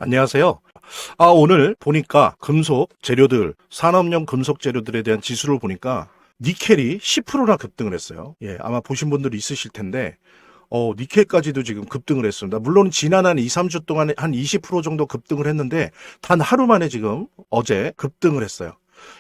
안녕하세요. 오늘 보니까 금속 재료들, 산업용 금속 재료들에 대한 지수를 보니까 니켈이 10%나 급등을 했어요. 예, 아마 보신 분들이 있으실 텐데, 니켈까지도 지금 급등을 했습니다. 물론 지난 한 2, 3주 동안 한 20% 정도 급등을 했는데, 단 하루 만에 지금 어제 급등을 했어요.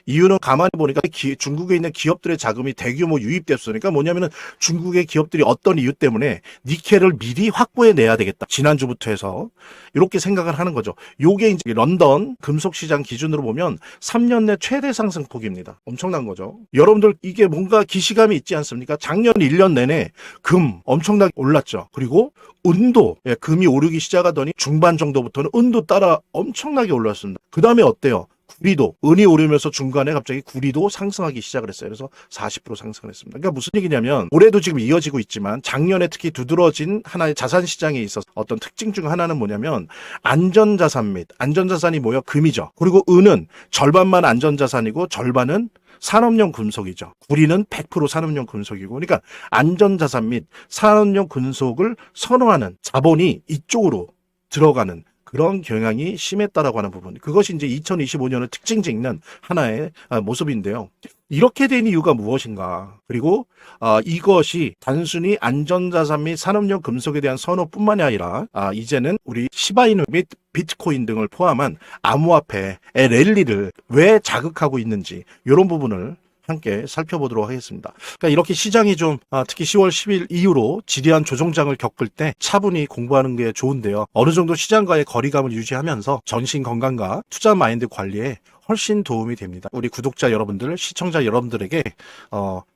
이유는 가만히 보니까 중국에 있는 기업들의 자금이 대규모 유입됐으니까 뭐냐면은 중국의 기업들이 어떤 이유 때문에 니켈을 미리 확보해 내야 되겠다. 지난주부터 해서 이렇게 생각을 하는 거죠. 요게 이제 런던 금속 시장 기준으로 보면 3년 내 최대 상승폭입니다. 엄청난 거죠. 여러분들 이게 뭔가 기시감이 있지 않습니까? 작년 1년 내내 금 엄청나게 올랐죠. 그리고 은도, 금이 오르기 시작하더니 중반 정도부터는 은도 따라 엄청나게 올랐습니다. 그 다음에 어때요? 구리도, 은이 오르면서 중간에 갑자기 구리도 상승하기 시작을 했어요. 그래서 40% 상승을 했습니다. 그러니까 무슨 얘기냐면 올해도 지금 이어지고 있지만 작년에 특히 두드러진 하나의 자산 시장에 있어서 어떤 특징 중 하나는 뭐냐면 안전자산 및 안전자산이 뭐예요? 금이죠. 그리고 은은 절반만 안전자산이고 절반은 산업용 금속이죠. 구리는 100% 산업용 금속이고, 그러니까 안전자산 및 산업용 금속을 선호하는 자본이 이쪽으로 들어가는 그런 경향이 심했다라고 하는 부분. 그것이 이제 2025년을 특징 짓는 하나의 모습인데요. 이렇게 된 이유가 무엇인가? 그리고 이것이 단순히 안전자산 및 산업용 금속에 대한 선호뿐만이 아니라 이제는 우리 시바이누 및 비트코인 등을 포함한 암호화폐의 랠리를 왜 자극하고 있는지 이런 부분을 함께 살펴보도록 하겠습니다. 그러니까 이렇게 시장이 좀 특히 10월 10일 이후로 지리한 조정장을 겪을 때 차분히 공부하는 게 좋은데요. 어느 정도 시장과의 거리감을 유지하면서 정신 건강과 투자 마인드 관리에 훨씬 도움이 됩니다. 우리 구독자 여러분들, 시청자 여러분들에게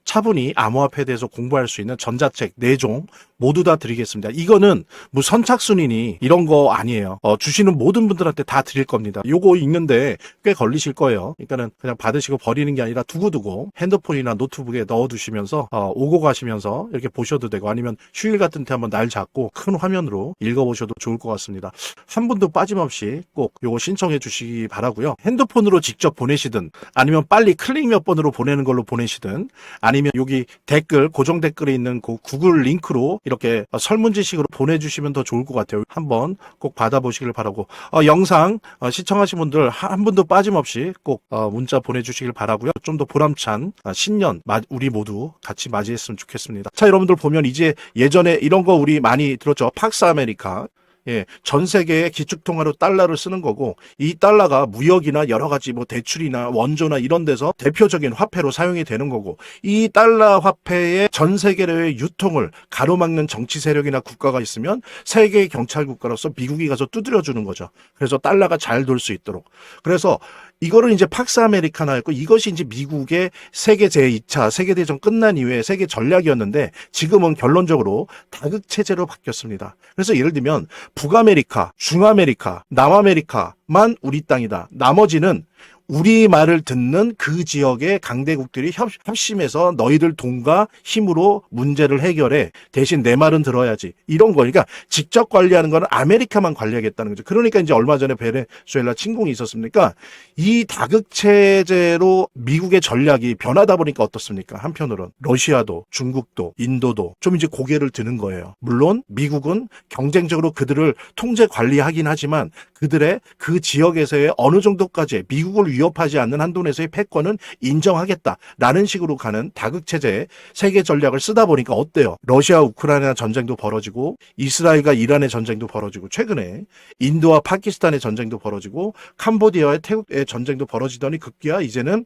차분히 암호화폐에 대해서 공부할 수 있는 전자책 4종 모두 다 드리겠습니다. 이거는 뭐 선착순이니 이런 거 아니에요. 주시는 모든 분들한테 다 드릴 겁니다. 요거 읽는데 꽤 걸리실 거예요. 그러니까는 그냥 받으시고 버리는 게 아니라 두고두고 핸드폰이나 노트북에 넣어두시면서 오고 가시면서 이렇게 보셔도 되고, 아니면 휴일 같은 때 한번 날 잡고 큰 화면으로 읽어보셔도 좋을 것 같습니다. 한 분도 빠짐없이 꼭 요거 신청해 주시기 바라고요. 핸드폰으로 직접 보내시든 아니면 빨리 클릭 몇 번으로 보내는 걸로 보내시든 아니면 여기 댓글, 고정 댓글에 있는 그 구글 링크로 이렇게 설문지식으로 보내주시면 더 좋을 것 같아요. 한번 꼭 받아보시길 바라고, 영상 시청하신 분들 한 분도 빠짐없이 꼭 문자 보내주시길 바라고요. 좀 더 보람찬 신년 우리 모두 같이 맞이했으면 좋겠습니다. 자, 여러분들 보면 이제 예전에 이런 거 우리 많이 들었죠. 팍스 아메리카. 예, 전 세계의 기축통화로 달러를 쓰는 거고, 이 달러가 무역이나 여러 가지 뭐 대출이나 원조나 이런 데서 대표적인 화폐로 사용이 되는 거고, 이 달러 화폐의 전 세계의 유통을 가로막는 정치 세력이나 국가가 있으면 세계 경찰 국가로서 미국이 가서 두드려주는 거죠. 그래서 달러가 잘 돌 수 있도록. 그래서 이거를 이제 팍스 아메리카나였고, 이것이 이제 미국의 세계 제2차 세계대전 끝난 이후에 세계 전략이었는데 지금은 결론적으로 다극 체제로 바뀌었습니다. 그래서 예를 들면 북아메리카, 중아메리카, 남아메리카만 우리 땅이다. 나머지는 우리 말을 듣는 그 지역의 강대국들이 협심해서 너희들 돈과 힘으로 문제를 해결해. 대신 내 말은 들어야지. 이런 거니까 직접 관리하는 거는 아메리카만 관리하겠다는 거죠. 그러니까 이제 얼마 전에 베네수엘라 침공이 있었습니까? 이 다극체제로 미국의 전략이 변하다 보니까 어떻습니까? 한편으로는 러시아도, 중국도, 인도도 좀 이제 고개를 드는 거예요. 물론 미국은 경쟁적으로 그들을 통제 관리하긴 하지만 그들의 그 지역에서의 어느 정도까지 미국을 위협하지 않는 한도 내에서의 패권은 인정하겠다라는 식으로 가는 다극체제의 세계 전략을 쓰다 보니까 어때요? 러시아 우크라이나 전쟁도 벌어지고, 이스라엘과 이란의 전쟁도 벌어지고, 최근에 인도와 파키스탄의 전쟁도 벌어지고, 캄보디아와 태국의 전쟁도 벌어지더니 급기야 이제는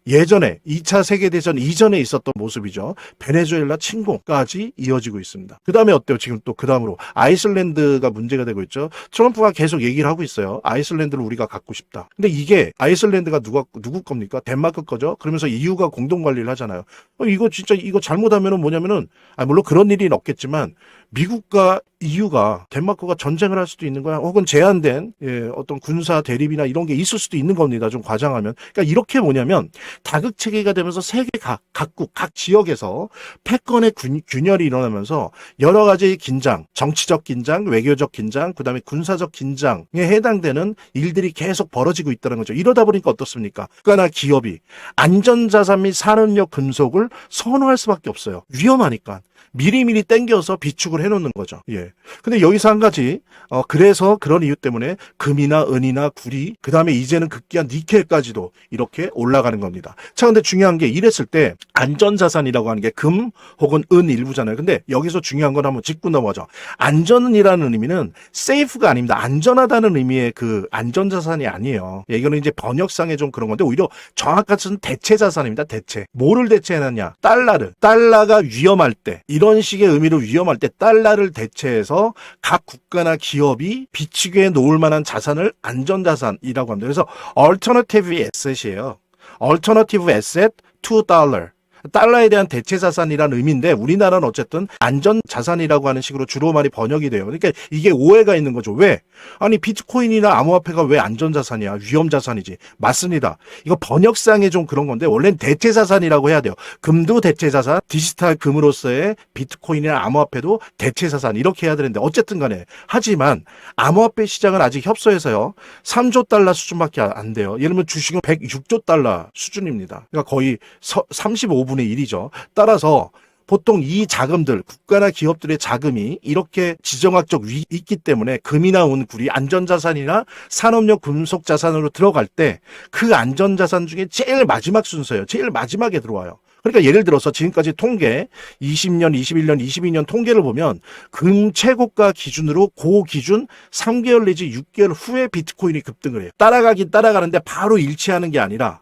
예전에 2차 세계대전 이전에 있었던 모습이죠. 베네수엘라 침공까지 이어지고 있습니다. 그 다음에 어때요? 지금 또 그 다음으로 아이슬란드가 문제가 되고 있죠. 트럼프가 계속 얘기를 하고 있어요. 아이슬란드를 우리가 갖고 싶다. 근데 이게 아이슬란드가 누구 겁니까? 덴마크 거죠. 그러면서 EU가 공동 관리를 하잖아요. 이거 진짜 이거 잘못하면은 뭐냐면은 물론 그런 일이 없겠지만 미국과 EU가 덴마크가 전쟁을 할 수도 있는 거야. 혹은 제한된 어떤 군사 대립이나 이런 게 있을 수도 있는 겁니다. 좀 과장하면. 그러니까 이렇게 뭐냐면 다극 체계가 되면서 세계 각국 각 지역에서 패권의 균열이 일어나면서 여러 가지 긴장, 정치적 긴장, 외교적 긴장, 그다음에 군사적 긴장에 해당되는 일들이 계속 벌어지고 있다는 거죠. 이러다 보니까 어떻습니까? 그러나 기업이 안전자산 및 산업용 금속을 선호할 수밖에 없어요. 위험하니까. 미리미리 땡겨서 비축을 해놓는 거죠. 예. 근데 여기서 한 가지, 그래서 그런 이유 때문에 금이나 은이나 구리, 그 다음에 이제는 급기야 니켈까지도 이렇게 올라가는 겁니다. 자, 근데 중요한 게 이랬을 때 안전자산이라고 하는 게 금 혹은 은 일부잖아요. 근데 여기서 중요한 건 한번 짚고 넘어가죠. 안전이라는 의미는 safe가 아닙니다. 안전하다는 의미의 그 안전자산이 아니에요. 예, 이거는 이제 번역상에 좀 그런 건데 오히려 정확한 대체자산입니다. 대체. 뭐를 대체해놨냐? 달러를. 달러가 위험할 때, 이런 식의 의미로 위험할 때 달러를 대체해서 각 국가나 기업이 비치게 놓을 만한 자산을 안전자산이라고 합니다. 그래서 alternative asset이에요. alternative asset to dollar. 달러에 대한 대체 자산이라는 의미인데 우리나라는 어쨌든 안전 자산이라고 하는 식으로 주로 많이 번역이 돼요. 그러니까 이게 오해가 있는 거죠. 왜? 아니 비트코인이나 암호화폐가 왜 안전 자산이야? 위험 자산이지. 맞습니다. 이거 번역상에 좀 그런 건데 원래는 대체 자산이라고 해야 돼요. 금도 대체 자산, 디지털 금으로서의 비트코인이나 암호화폐도 대체 자산 이렇게 해야 되는데 어쨌든 간에 하지만 암호화폐 시장은 아직 협소해서요. 3조 달러 수준밖에 안 돼요. 예를 들면 주식은 106조 달러 수준입니다. 그러니까 거의 35분의 1이죠. 따라서 보통 이 자금들, 국가나 기업들의 자금이 이렇게 지정학적 위익이 있기 때문에 금이나 은, 구리, 안전자산이나 산업용 금속자산으로 들어갈 때 그 안전자산 중에 제일 마지막 순서예요. 제일 마지막에 들어와요. 그러니까 예를 들어서 지금까지 통계 20년, 21년, 22년 통계를 보면 금 최고가 기준으로 고 기준 3개월 내지 6개월 후에 비트코인이 급등을 해요. 따라가긴 따라가는데 바로 일치하는 게 아니라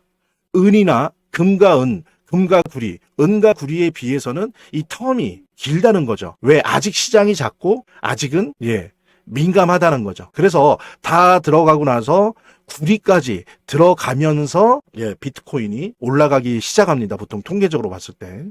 은이나 금과 은, 금과 구리, 은과 구리에 비해서는 이 텀이 길다는 거죠. 왜? 아직 시장이 작고 아직은 민감하다는 거죠. 그래서 다 들어가고 나서 구리까지 들어가면서 비트코인이 올라가기 시작합니다. 보통 통계적으로 봤을 때.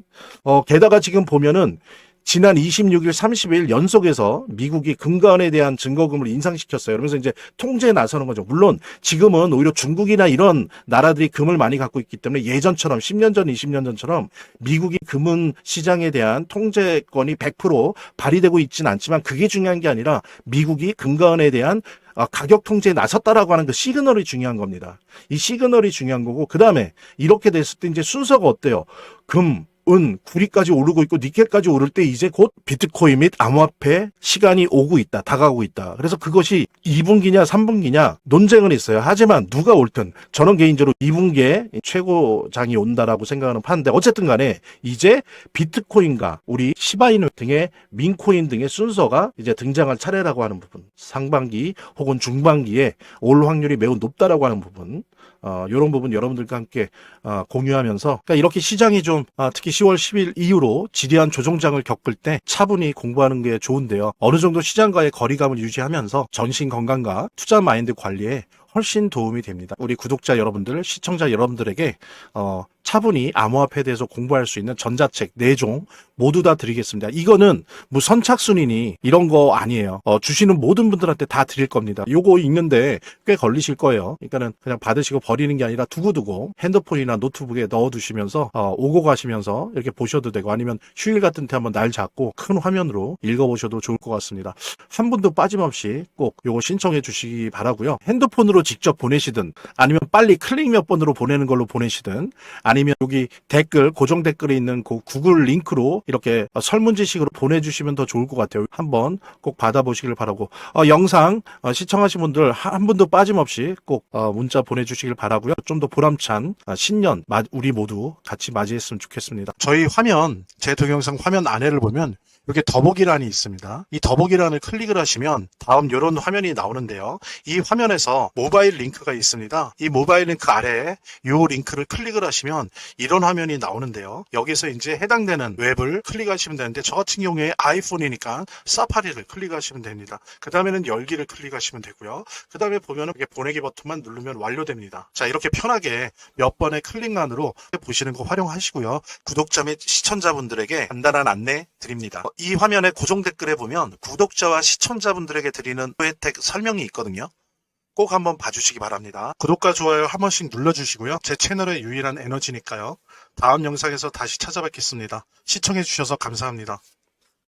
게다가 지금 보면은 지난 26일, 30일 연속해서 미국이 금과 은에 대한 증거금을 인상시켰어요. 그러면서 이제 통제에 나서는 거죠. 물론 지금은 오히려 중국이나 이런 나라들이 금을 많이 갖고 있기 때문에 예전처럼 10년 전, 20년 전처럼 미국이 금은 시장에 대한 통제권이 100% 발휘되고 있지는 않지만 그게 중요한 게 아니라 미국이 금과 은에 대한 가격 통제에 나섰다라고 하는 그 시그널이 중요한 겁니다. 이 시그널이 중요한 거고 그 다음에 이렇게 됐을 때 이제 순서가 어때요? 금, 은, 구리까지 오르고 있고 니켈까지 오를 때 이제 곧 비트코인 및 암호화폐 시간이 오고 있다. 다가오고 있다. 그래서 그것이 2분기냐 3분기냐 논쟁은 있어요. 하지만 누가 옳든 저는 개인적으로 2분기에 최고장이 온다라고 생각하는 판인데 어쨌든 간에 이제 비트코인과 우리 시바이누 등의 민코인 등의 순서가 이제 등장할 차례라고 하는 부분. 상반기 혹은 중반기에 올 확률이 매우 높다라고 하는 부분. 이런 부분 여러분들과 함께 공유하면서 그러니까 이렇게 시장이 좀 특히 10월 10일 이후로 지리한 조정장을 겪을 때 차분히 공부하는 게 좋은데요. 어느 정도 시장과의 거리감을 유지하면서 정신 건강과 투자 마인드 관리에 훨씬 도움이 됩니다. 우리 구독자 여러분들, 시청자 여러분들에게 차분히 암호화폐에 대해서 공부할 수 있는 전자책 4종 모두 다 드리겠습니다. 이거는 뭐 선착순이니 이런 거 아니에요. 주시는 모든 분들한테 다 드릴 겁니다. 요거 읽는데 꽤 걸리실 거예요. 그러니까는 그냥 받으시고 버리는 게 아니라 두고두고 핸드폰이나 노트북에 넣어두시면서 오고 가시면서 이렇게 보셔도 되고 아니면 휴일 같은 때 한번 날 잡고 큰 화면으로 읽어보셔도 좋을 것 같습니다. 한 분도 빠짐없이 꼭 요거 신청해 주시기 바라고요. 핸드폰으로 직접 보내시든 아니면 빨리 클릭 몇 번으로 보내는 걸로 보내시든 아니면 여기 댓글 고정 댓글에 있는 그 구글 링크로 이렇게 설문지식으로 보내주시면 더 좋을 것 같아요. 한번 꼭 받아보시길 바라고 영상 시청하신 분들 한 분도 빠짐없이 꼭 문자 보내주시길 바라고요. 좀 더 보람찬 신년 우리 모두 같이 맞이했으면 좋겠습니다. 저희 화면 제 동영상 화면 안에를 보면 이렇게 더보기란이 있습니다. 이 더보기란을 클릭을 하시면 다음 이런 화면이 나오는데요. 이 화면에서 모바일 링크가 있습니다. 이 모바일 링크 아래에 이 링크를 클릭을 하시면 이런 화면이 나오는데요. 여기서 이제 해당되는 웹을 클릭하시면 되는데 저 같은 경우에 아이폰이니까 사파리를 클릭하시면 됩니다. 그 다음에는 열기를 클릭하시면 되고요. 그 다음에 보면은 이렇게 보내기 버튼만 누르면 완료됩니다. 자, 이렇게 편하게 몇 번의 클릭만으로 보시는 거 활용하시고요. 구독자 및 시청자분들에게 간단한 안내 드립니다. 이 화면에 고정 댓글에 보면 구독자와 시청자분들에게 드리는 혜택 설명이 있거든요. 꼭 한번 봐주시기 바랍니다. 구독과 좋아요 한 번씩 눌러주시고요. 제 채널의 유일한 에너지니까요. 다음 영상에서 다시 찾아뵙겠습니다. 시청해주셔서 감사합니다.